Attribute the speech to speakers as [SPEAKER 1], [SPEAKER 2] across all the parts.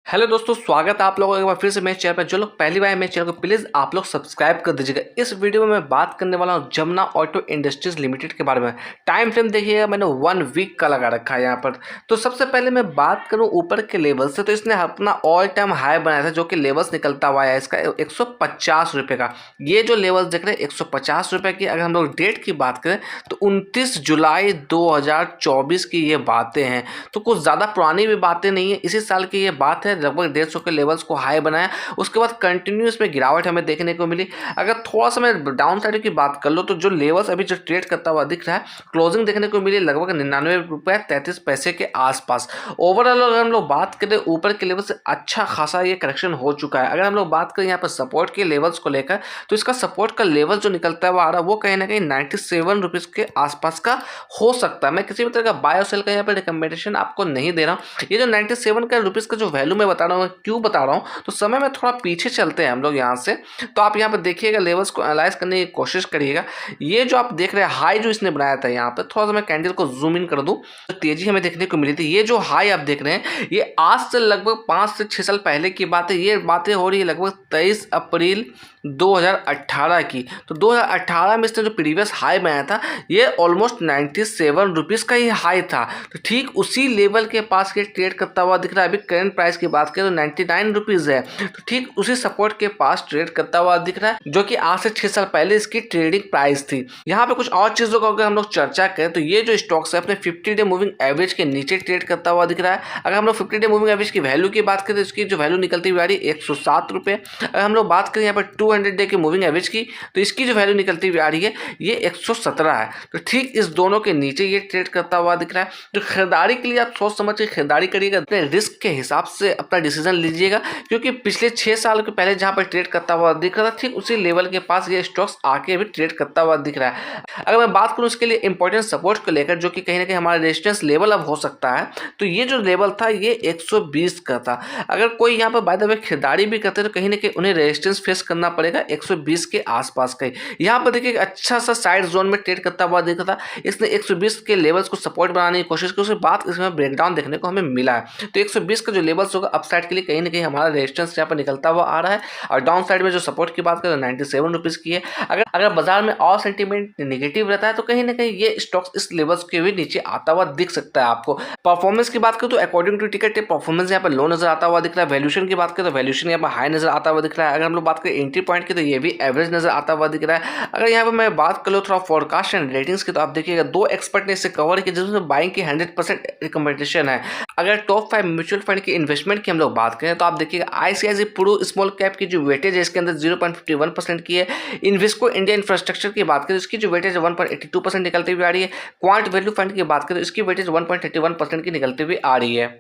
[SPEAKER 1] Hello दोस्तों, स्वागत है आप लोगों का एक बार फिर से मेरे चैनल पर। जो लोग पहली बार मेरे चैनल को प्लीज़ आप लोग सब्सक्राइब कर दीजिएगा। इस वीडियो में मैं बात करने वाला हूँ जमुना ऑटो इंडस्ट्रीज लिमिटेड के बारे में। टाइम फ्रेम देखिएगा, मैंने 1 वीक का लगा रखा है यहाँ पर। तो सबसे पहले मैं बात करूँ ऊपर के लेवल से, तो इसने अपना ऑल टाइम हाई बनाया था, जो कि लेवल्स निकलता हुआ है इसका 150 रुपये का। ये जो लेवल्स देख रहे हैं 150 रुपये की। अगर हम लोग डेट की बात करें तो 29 जुलाई 2024 की ये बातें हैं। तो कुछ ज़्यादा पुरानी भी बातें नहीं है, इसी साल की ये बात है। लगभग 150 के लेवल्स को हाई बनाया, उसके बाद कंटिन्यूस में गिरावट हमें देखने को मिली। अगर थोड़ा सा मैं डाउन साइड की बात कर लो तो जो लेवल्स अभी जो ट्रेड करता हुआ दिख रहा है, क्लोजिंग देखने को मिली लगभग 99 रुपये 33 पैसे के आसपास। ओवरऑल अगर हम लोग बात करें ऊपर के लेवल से अच्छा खासा ये करेक्शन हो चुका है। अगर हम लोग बात करें यहाँ पर सपोर्ट के लेवल्स को लेकर, तो इसका सपोर्ट का लेवल जो निकलता हुआ आ रहा है वो कहीं ना कहीं 97 रुपीज़ के आसपास का हो सकता है। मैं किसी भी तरह का बाय और सेल का यहाँ पर रिकमेंडेशन आपको नहीं दे रहा हूँ। ये जो 97 का रुपीज़ का जो वैल्यू मैं बता रहा हूँ, क्यों बता रहा हूँ, तो समय में थोड़ा पीछे चलते हैं हम लोग यहाँ से। तो आप यहाँ पर देखिएगा, लेवल्स को एनालाइज करने की कोशिश करिएगा। ये जो आप देख रहे हैं हाई जो इसने बनाया था, यहाँ पर थोड़ा सा मैं कैंडल को जूम इन कर दूँ तो तेजी हमें देखने को मिली थी। ये जो हाई आप देख रहे हैं ये आज से लगभग 5 से 6 साल पहले की बात है। ये बातें हो रही है लगभग 23 अप्रैल 2018 की। तो 2018 में इसने जो प्रीवियस हाई बनाया था ये ऑलमोस्ट 97 रुपीज़ का ही हाई था। तो ठीक उसी लेवल के पास ये ट्रेड करता हुआ दिख रहा है। अभी करंट प्राइस की बात करें तो 99 रुपीज़ है। तो ठीक उसी सपोर्ट के पास ट्रेड करता हुआ दिख रहा है, जो कि आज से 6 साल पहले इसकी ट्रेडिंग प्राइस थी। यहाँ पे कुछ और चीज़ों का अगर हम लोग चर्चा करें तो ये जो स्टॉक्स है अपने 50 डे मूविंग एवरेज के नीचे ट्रेड करता हुआ दिख रहा है। अगर हम लोग 50 डे मूविंग एवरेज की वैल्यू की बात करें तो इसकी जो वैल्यू निकलती हुई आ रही है 107 रुपये। अगर हम लोग बात करें यहाँ पर 200 डे की मूविंग एवरेज की, तो इसकी जो वैल्यू निकलती हुई आ रही है ये 117 है। तो ठीक इस दोनों के नीचे ये ट्रेड करता हुआ दिख रहा है। तो खरीदारी के लिए आप सोच समझ के खरीदारी करिएगा, अपने रिस्क के हिसाब से अपना डिसीजन लीजिएगा, क्योंकि पिछले 6 साल के पहले जहाँ पर ट्रेड करता हुआ दिख रहा था ठीक उसी लेवल के पास ये स्टॉक्स आके अभी ट्रेड करता हुआ दिख रहा है। अगर मैं बात करूँ इसके लिए इंपॉर्टेंट सपोर्ट को लेकर, जो कि कहीं ना कहीं हमारा रेजिस्टेंस लेवल अब हो सकता है, तो ये जो लेवल था ये 120 का था। अगर कोई यहाँ पर बाय द वे खरीदारी भी करते तो कहीं ना कहीं उन्हें रेजिस्टेंस फेस करना पड़ेगा 120 के आसपास का ही। यहाँ पर देखिए अच्छा सा साइड जोन में ट्रेड करता हुआ दिख रहा था। इसने 120 के लेवल्स को सपोर्ट बनाने की कोशिश की, उसके बाद इसमें ब्रेकडाउन देखने को हमें मिला है। तो 120 का जो लेवल्स होगा अपसाइड के लिए कहीं ना कहीं हमारा रेजिस्टेंस यहाँ पर निकलता हुआ आ रहा है। और डाउन साइड में जो सपोर्ट की बात करें 97 रुपीज़ की है। अगर बाजार में और सेंटीमेंट नेगेटिव रहता है तो कहीं ना कहीं ये स्टॉक्स इस लेवल्स के भी नीचे आता हुआ दिख सकता है आपको। परफॉर्मेंस की बात करें तो अकॉर्डिंग टू टिकट परफॉर्मेंस यहाँ पर लो नजर आता हुआ दिख रहा है। वैल्यूशन की बात करें तो वैल्यूशन यहाँ पर हाई नजर आता हुआ दिख रहा है। अगर हम लोग बात करें एंट्री पॉइंट की तो ये भी एवरेज नजर आता हुआ दिख रहा है। अगर यहाँ पर मैं बात कर लूँ थोड़ा फोरकास्ट एंड रेटिंग्स की, तो आप देखिएगा 2 एक्सपर्ट ने इसे कवर किया जिसमें बाइंग की 100% रिकमेंडेशन है। अगर टॉप 5 म्यूचुअल फंड की इन्वेस्टमेंट की हम लोग बात करें तो आप देखिएगा आईसीआईसीआई प्रू स्मॉल कैप की जो वेटेज है इसके अंदर 0.51% की है। इन्वेस्को इंडिया इंफ्रास्ट्रक्चर की बात करें इसकी जो वेटेज 1.82% निकलती हुई आ रही है। क्वांट वैल्यू फंड की बात करें इसकी वेटेज 1.31% की निकलती हुई आ रही है।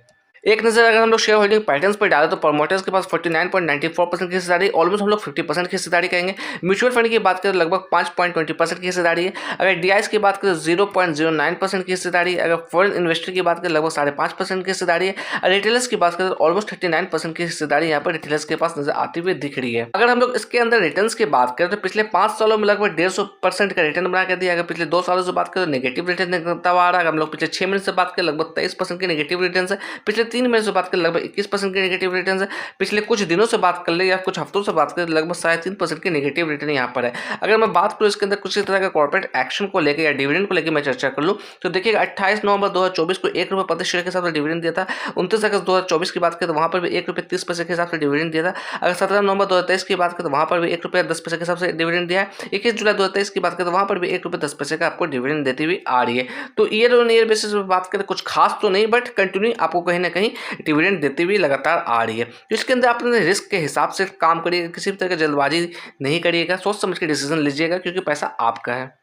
[SPEAKER 1] एक नज़र अगर हम लोग शेयर होल्डिंग पैटर्न्स पर डालें तो प्रमोटर्स के पास 49.94% की हिस्सेदारी, ऑलमोस्ट हम लोग 50% की हिस्सेदारी कहेंगे। म्यूचुअल फंड की बात करें तो लगभग 5.20% की हिस्सेदारी है। अगर डीआईएस की बात करें तो 0.09% की हिस्सेदारी है। अगर फॉरेन इन्वेस्टर की बात करें लगभग 5.5% की हिस्सेदारी है। और रिटेलर्स की बात करें तो ऑलमोस्ट 39% की हिस्सेदारी यहाँ पर रिटेलर्स के पास नजर आती हुई दिख रही है। अगर हम लोग इसके अंदर रिटर्न की बात करें तो पिछले 5 सालों में लगभग 150% का रिटर्न बना कर दिया। अगर पिछले 2 सालों से बात करें तो नेगेटिव रिटर्न निकलता हुआ आ रहा है। हम लोग पिछले 6 महीने से बात करें लगभग 23% की नेगेटिव रिटर्न है। पिछले 3 महीने से बात करें लगभग 21% के नेगेटिव रिटर्न है। पिछले कुछ दिनों से बात कर ले या कुछ हफ्तों से बात करें लगभग 3.5% के नेगेटिव रिटर्न यहाँ पर है। अगर मैं बात करूँ इसके अंदर कुछ इस तरह का कॉर्पोरेट एक्शन को लेकर या डिविडेंड को लेकर मैं चर्चा कर लूँ तो देखिएगा 28 नवंबर 2024 को ₹1 प्रति शेयर के हिसाब से डिविडेंड दिया था। 29 अगस्त 2024 की बात करें तो वहाँ पर भी ₹1.30 के हिसाब से डिविडेंड दिया था। अगर 17 नवंबर 2023 की बात करें तो वहाँ पर भी ₹1.10 के हिसाब से डिविडेंड दिया है। 21 जुलाई 2023 की बात करें तो वहाँ पर भी ₹1.10 का आपको डिविडेंड देती हुई आ रही है। तो ईयर ऑन ईयर बेसिस पर बात करें कुछ खास तो नहीं, बट कंटिन्यू आपको कहीं ना कहीं डिविडेंड देती हुई लगातार आ रही है। तो इसके अंदर आप अपने रिस्क के हिसाब से काम करिएगा, किसी भी तरह की जल्दबाजी नहीं करिएगा, सोच समझ के डिसीजन लीजिएगा, क्योंकि पैसा आपका है।